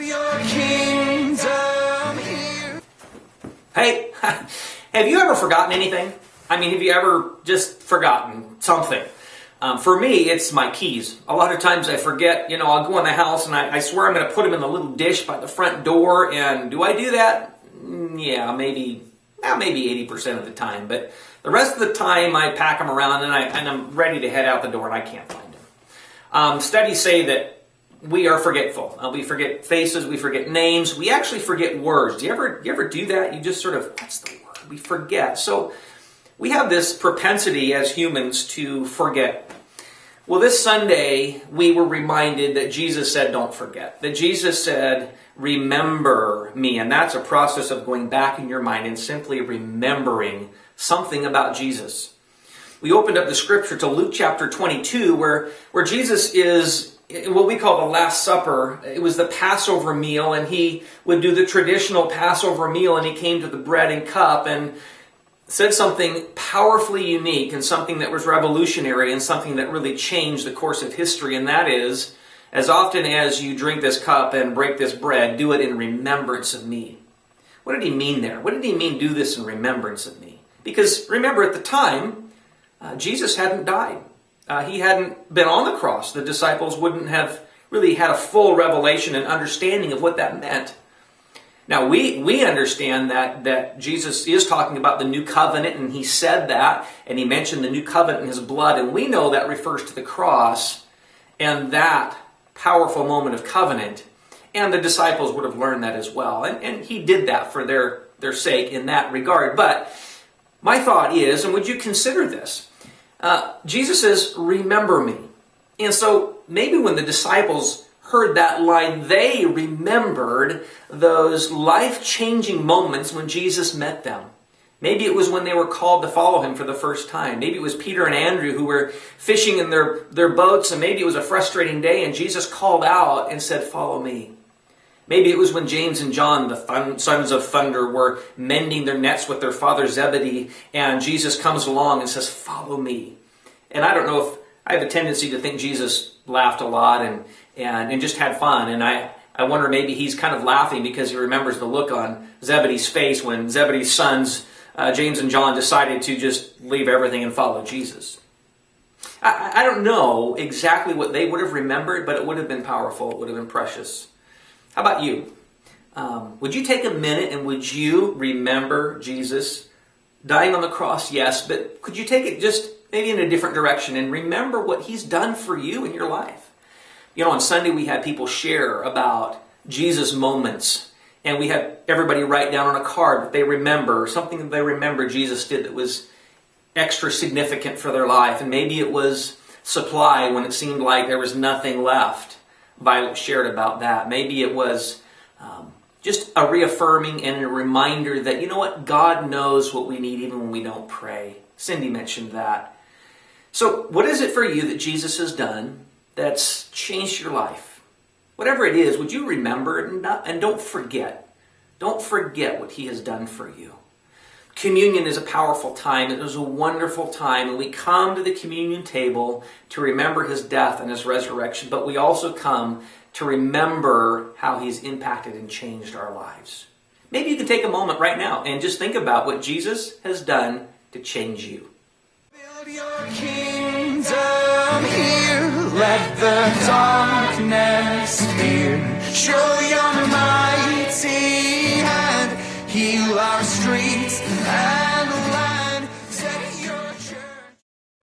your kingdom here. Hey, have you ever forgotten anything? I mean, have you ever just forgotten something? For me, it's my keys. A lot of times I forget, I'll go in the house and I swear I'm going to put them in the little dish by the front door. And do I do that? Yeah, maybe 80% of the time. But the rest of the time I pack them around and I'm ready to head out the door and I can't find them. Studies say that we are forgetful. We forget faces, we forget names, we actually forget words. Do you ever do that? You just sort of, that's the word, we forget. So we have this propensity as humans to forget. Well, this Sunday, we were reminded that Jesus said, don't forget. That Jesus said, remember me. And that's a process of going back in your mind and simply remembering something about Jesus. We opened up the scripture to Luke chapter 22, where Jesus is what we call the Last Supper. It was the Passover meal, and he would do the traditional Passover meal, and he came to the bread and cup and said something powerfully unique and something that was revolutionary and something that really changed the course of history, and that is, as often as you drink this cup and break this bread, do it in remembrance of me. What did he mean there? What did he mean, do this in remembrance of me? Because remember, at the time, Jesus hadn't died. He hadn't been on the cross. The disciples wouldn't have really had a full revelation and understanding of what that meant. Now, we understand that Jesus is talking about the new covenant, and he said that, and he mentioned the new covenant in his blood, and we know that refers to the cross and that powerful moment of covenant, and the disciples would have learned that as well, and he did that for their sake in that regard. But my thought is, and would you consider this, Jesus says, remember me. And so maybe when the disciples heard that line, they remembered those life-changing moments when Jesus met them. Maybe it was when they were called to follow him for the first time. Maybe it was Peter and Andrew who were fishing in their boats, and maybe it was a frustrating day, and Jesus called out and said, follow me. Maybe it was when James and John, the sons of thunder, were mending their nets with their father Zebedee, and Jesus comes along and says, follow me. And I don't know if I have a tendency to think Jesus laughed a lot and just had fun. And I wonder, maybe he's kind of laughing because he remembers the look on Zebedee's face when Zebedee's sons, James and John, decided to just leave everything and follow Jesus. I don't know exactly what they would have remembered, but it would have been powerful. It would have been precious. How about you? Would you take a minute and would you remember Jesus dying on the cross? Yes, but could you take it just maybe in a different direction and remember what he's done for you in your life? On Sunday we had people share about Jesus moments, and we had everybody write down on a card what they remember, something that they remember Jesus did that was extra significant for their life. And maybe it was supply when it seemed like there was nothing left. Violet shared about that. Maybe it was just a reaffirming and a reminder that, you know what, God knows what we need even when we don't pray. Cindy mentioned that. So what is it for you that Jesus has done that's changed your life? Whatever it is, would you remember it and don't forget. Don't forget what he has done for you. Communion is a powerful time. It was a wonderful time. And we come to the communion table to remember his death and his resurrection. But we also come to remember how he's impacted and changed our lives. Maybe you can take a moment right now and just think about what Jesus has done to change you. Build your kingdom here. Let the darkness fear. Show your mighty hand. Heal our streets.